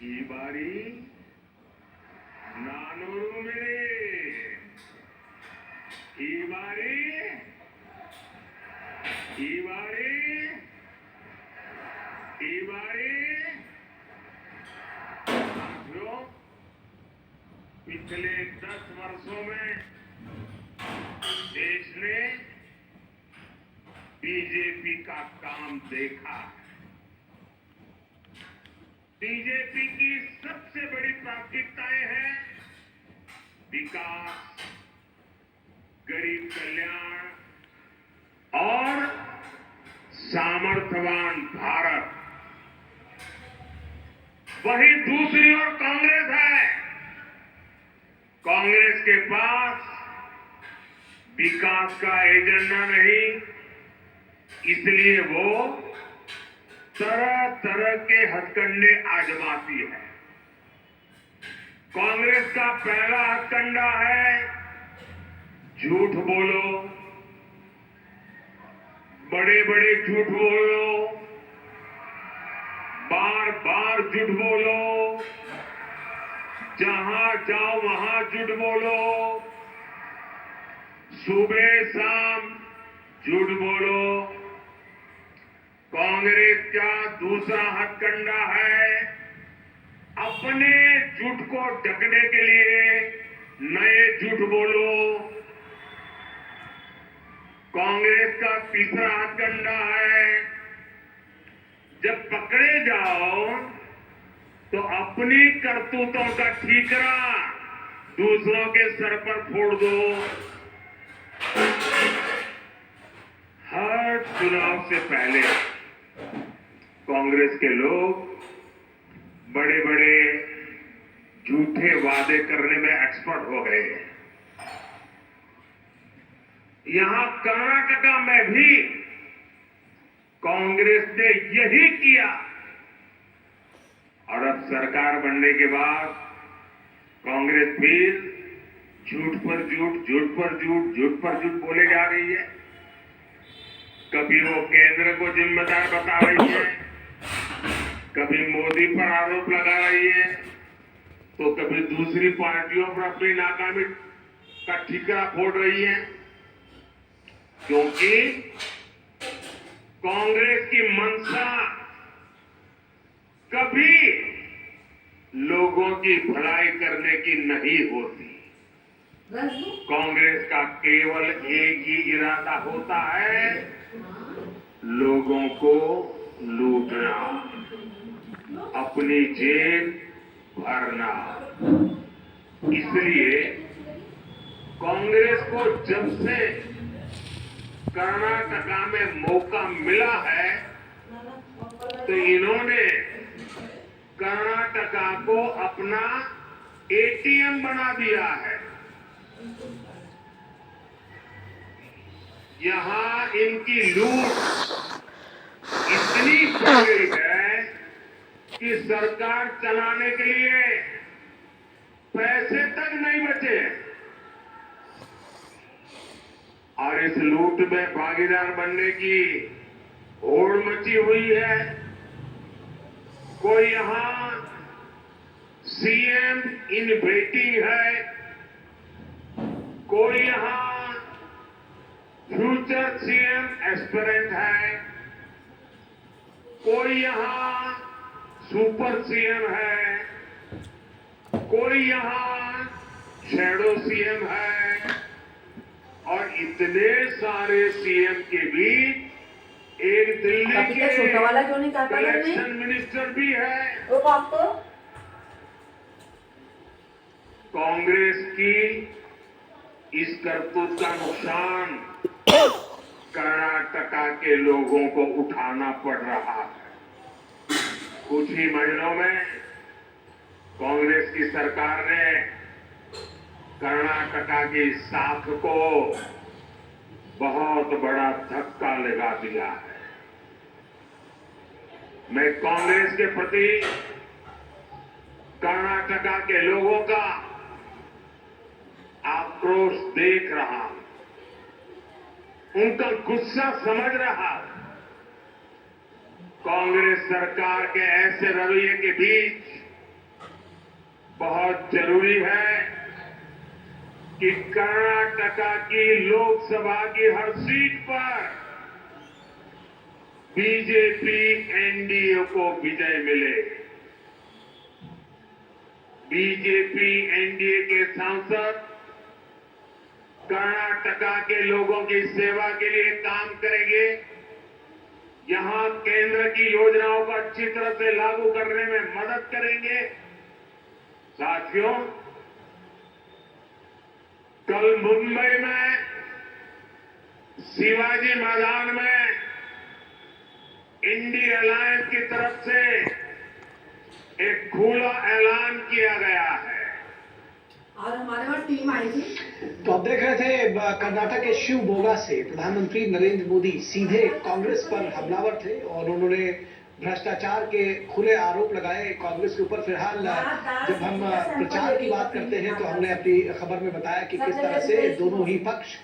ಈ ಬಾರಿ ನಾನೂರು ಮಿರಿ ಈ ಬಾರಿ ಈ ಬಾರಿ ಈ बारी साथियों, पिछले 10 वर्षों में देश ने बीजेपी का काम देखा। बीजेपी की सबसे बड़ी प्राथमिकताएं हैं विकास, गरीब कल्याण और सामर्थ्यवान भारत। वहीं दूसरी ओर कांग्रेस है। कांग्रेस के पास विकास का एजेंडा नहीं, इसलिए वो तरह तरह के हथकंडे आजमाती है। कांग्रेस का पहला हथकंडा है झूठ बोलो, बड़े बड़े झूठ बोलो, बार बार झूठ बोलो, जहां जाओ वहां झूठ बोलो, सुबह शाम झूठ बोलो। कांग्रेस का दूसरा हथकंडा है अपने झूठ को ढकने के लिए नए झूठ बोलो। कांग्रेस का तीसरा हथकंडा है जब पकड़े जाओ तो अपनी करतूतों का ठीकरा दूसरों के सर पर फोड़ दो। हर चुनाव से पहले कांग्रेस के लोग बड़े बड़े झूठे वादे करने में एक्सपर्ट हो गए हैं। यहां कर्नाटका में भी कांग्रेस ने यही किया और अब सरकार बनने के बाद कांग्रेस फिर झूठ पर झूठ, झूठ पर झूठ, झूठ पर झूठ बोले जा रही है। कभी वो केंद्र को जिम्मेदार बता रही है, कभी मोदी पर आरोप लगा रही है, तो कभी दूसरी पार्टियों पर अपनी नाकामी का ठीकरा फोड़ रही है। क्योंकि कांग्रेस की मंशा कभी लोगों की भलाई करने की नहीं होती। कांग्रेस का केवल एक ही इरादा होता है, लोगों को लूटना, अपनी जेब भरना। इसलिए कांग्रेस को जब से कर्नाटका में मौका मिला है तो इन्होंने कर्नाटका को अपना एटीएम बना दिया है। यहां इनकी लूट इतनी बढ़ गई है कि सरकार चलाने के लिए पैसे तक नहीं बचे और इस लूट में भागीदार बनने की होड़ मची हुई है। कोई यहां सीएम इन वेटिंग है, कोई यहां फ्यूचर सीएम एस्पिरेंट है, कोई यहां सुपर सीएम है, कोई यहां शैडो सीएम है और इतने सारे सीएम के बीच एक दिल्ली के कलेक्शन मिनिस्टर भी है। कांग्रेस की इस करतूत का नुकसान कर्नाटका के लोगों को उठाना पड़ रहा है। कुछ ही महीनों में कांग्रेस की सरकार ने कर्नाटका की साख को बहुत बड़ा धक्का लगा दिया है। मैं कांग्रेस के प्रति कर्नाटका के लोगों का आक्रोश देख रहा हूं, उनका गुस्सा समझ रहा हूं। कांग्रेस सरकार के ऐसे रवैये के बीच बहुत जरूरी है कि कर्नाटका की लोकसभा की हर सीट पर बीजेपी एनडीए को विजय मिले। बीजेपी एनडीए के सांसद कर्नाटका के लोगों की सेवा के लिए काम करेंगे, यहां केंद्र की योजनाओं को अच्छी तरह से लागू करने में मदद करेंगे। साथियों, कल मुंबई में शिवाजी मैदान में इंडी अलायंस की तरफ से एक खुला ऐलान किया गया है और हमारे वहां टीम आई थी। तो आप देख रहे थे कर्नाटक के शिवमोगा से प्रधानमंत्री नरेंद्र मोदी सीधे कांग्रेस पर हमलावर थे और उन्होंने भ्रष्टाचार के खुले आरोप लगाए कांग्रेस के ऊपर। फिलहाल जब हम प्रचार की बात करते हैं तो हमने अपनी खबर में बताया कि किस तरह से दोनों ही पक्ष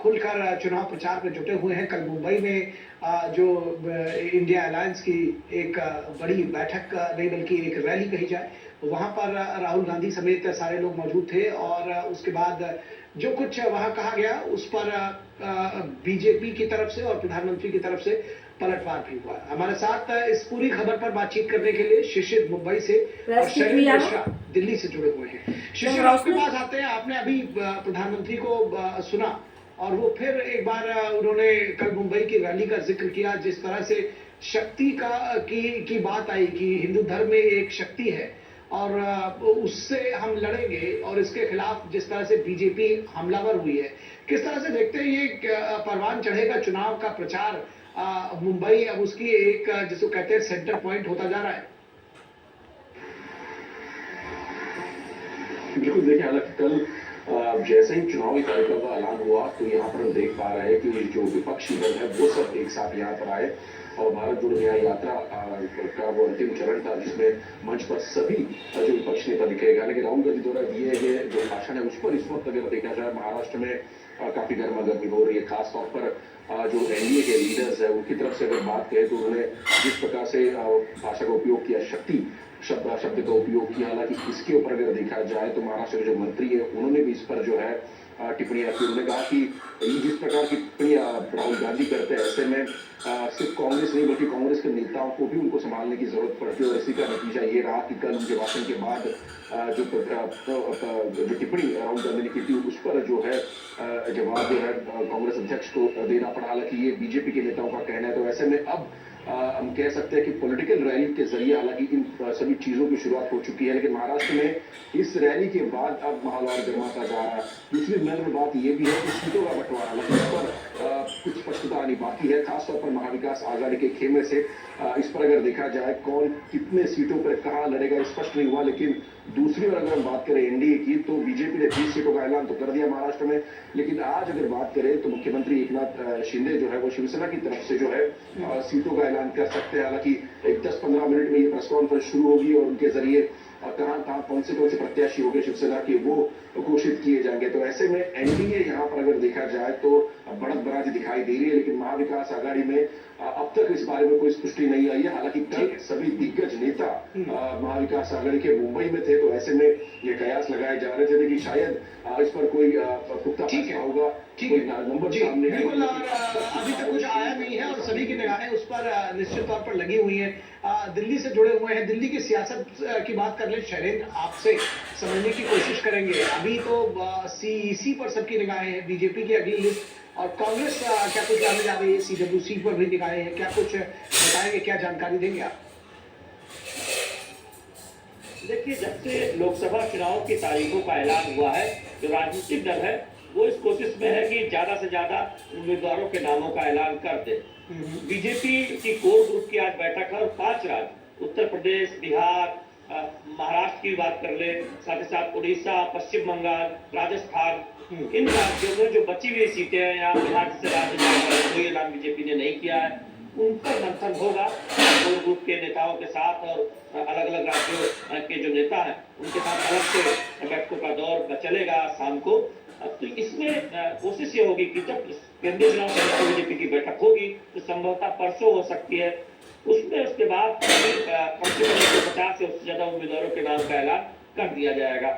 खुलकर चुनाव प्रचार में जुटे हुए हैं। कल मुंबई में जो इंडिया अलायंस की एक बड़ी बैठक नहीं बल्कि एक रैली कही जाए, वहां पर राहुल गांधी समेत सारे लोग मौजूद थे और उसके बाद जो कुछ वहां कहा गया उस पर बीजेपी की तरफ से और प्रधानमंत्री की तरफ से पलटवार भी हुआ। हमारे साथ इस पूरी खबर पर बातचीत करने के लिए शिशिर मुंबई से और शैलेंद्र मिश्रा दिल्ली से जुड़े हुए हैं। शिशिर, आपके पास आते हैं। आपने अभी प्रधानमंत्री को सुना और वो फिर एक बार उन्होंने कल मुंबई की रैली का जिक्र किया, जिस तरह से शक्ति की बात आई कि हिंदू धर्म में एक शक्ति है और उससे हम लड़ेंगे और इसके खिलाफ जिस तरह से बीजेपी हमलावर हुई है, किस तरह से देखते हैं ये परवान चढ़ेगा चुनाव का प्रचार? मुंबई अब उसकी एक जिसको कहते हैं सेंटर पॉइंट होता जा रहा है। बिल्कुल, देखिए हालांकि कल जैसे ही चुनावी कार्यक्रम का ऐलान हुआ तो यहाँ पर हम देख पा रहे हैं कि जो विपक्षी दल है वो सब एक साथ यहाँ पर आए और भारत जोड़ो न्याय यात्रा का वो अंतिम चरण था जिसमें मंच पर सभी जो विपक्ष नेता दिखे गए। लेकिन राहुल गांधी द्वारा दिए गए जो भाषण है उस पर इस वक्त अगर देखा जाए महाराष्ट्र में काफी गर्मा गर्मी हो रही है। खासतौर पर जो एनडीए के लीडर्स है उनकी तरफ से अगर बात करें तो उन्होंने जिस प्रकार से भाषा का उपयोग किया, शक्ति शब्द का उपयोग किया। हालांकि इसके ऊपर अगर देखा जाए तो महाराष्ट्र के जो मंत्री है उन्होंने भी इस पर जो है टिप्पणियां की। उन्होंने कहा कि जिस प्रकार की टिप्पणियां राहुल गांधी करते हैं ऐसे में सिर्फ कांग्रेस नहीं बल्कि कांग्रेस के नेताओं को भी उनको संभालने की जरूरत पड़ती है और इसी का नतीजा ये रहा कि कल उनके भाषण के बाद जो टिप्पणी राहुल गांधी ने की थी उस पर जो है जवाब जो है कांग्रेस अध्यक्ष को देना पड़ा। हालांकि ये बीजेपी के नेताओं का कहना है। तो ऐसे में अब हम कह सकते हैं कि पॉलिटिकल रैली के जरिए हालांकि इन सभी चीजों की शुरुआत हो चुकी है, लेकिन महाराष्ट्र में इस रैली के बाद अब माहौल और गर्माता जा रहा है। दूसरी महत्वपूर्ण बात यह भी है कि सीटों का बंटवारा हालांकि इस पर कुछ स्पष्टता आनी बाकी है, खासतौर पर महाविकास आघाड़ी के खेमे से। इस पर अगर देखा जाए कौन कितने सीटों पर कहां लड़ेगा स्पष्ट नहीं हुआ। लेकिन दूसरी ओर अगर हम बात करें एनडीए की तो बीजेपी ने 20 सीटों का ऐलान तो कर दिया महाराष्ट्र में, लेकिन आज अगर बात करें तो मुख्यमंत्री एकनाथ शिंदे जो है वो शिवसेना की तरफ से जो है सीटों का ऐलान कर सकते हैं। हालांकि 10-15 मिनट में ये प्रेस कॉन्फ्रेंस शुरू होगी और उनके जरिए कहां कौन से प्रत्याशी हो गए शिवसेना के वो घोषित किए जाएंगे। तो ऐसे में एनडीए यहाँ पर अगर देखा जाए तो बढ़त बराजी दिखाई दे रही है, लेकिन महाविकास आघाड़ी में अब तक इस बारे में कोई पुष्टि नहीं आई है। हालांकि कल सभी दिग्गज नेता महाविकास आघाड़ी के मुंबई में थे तो ऐसे में ये कयास लगाए जा रहे थे कि शायद इस पर कोई पुख्ता फैसला होगा, कोई नंबर सामने बिल्कुल। और अभी तक कुछ आया नहीं है और सभी की निगाहें उस पर निश्चित तौर पर लगी हुई है। दिल्ली से जुड़े हुए हैं, दिल्ली की सियासत की बात कर ले शैलेंद्र, आपसे समझने की कोशिश करेंगे। अभी तो सीईसी पर सबकी निगाहें हैं, बीजेपी की अगली लिस्ट और कांग्रेस क्या कुछ जानने जा रही है, सीडब्ल्यूसी पर भी निगाहें हैं, क्या कुछ बताएंगे, क्या जानकारी देंगे आप? देखिए, जब से लोकसभा चुनाव की तारीखों का ऐलान हुआ है जो राजनीतिक दल है वो इस कोशिश में है कि ज्यादा से ज्यादा उम्मीदवारों के नामों का ऐलान कर दे। बीजेपी की कोर ग्रुप की आज बैठक है और 5 राज्य उत्तर प्रदेश, बिहार, महाराष्ट्र की बात कर ले, साथ ही साथ उड़ीसा, पश्चिम बंगाल, राजस्थान, इन राज्यों में जो बची हुई सीटें हैं या बिहार से राज्य कोई ऐलान बीजेपी ने नहीं किया है उन पर मंथन होगा कोर ग्रुप के नेताओं के साथ और अलग अलग राज्यों के जो नेता हैं उनके साथ अलग से बैठकों का दौर चलेगा शाम को। तो इसमें कोशिश ये होगी कि जब केंद्रीय चुनाव समिति बीजेपी की बैठक होगी तो संभवतः परसों हो सकती है उसमें उसके बाद कम से कम 150 से उससे ज्यादा उम्मीदवारों के नाम का ऐलान कर दिया जाएगा।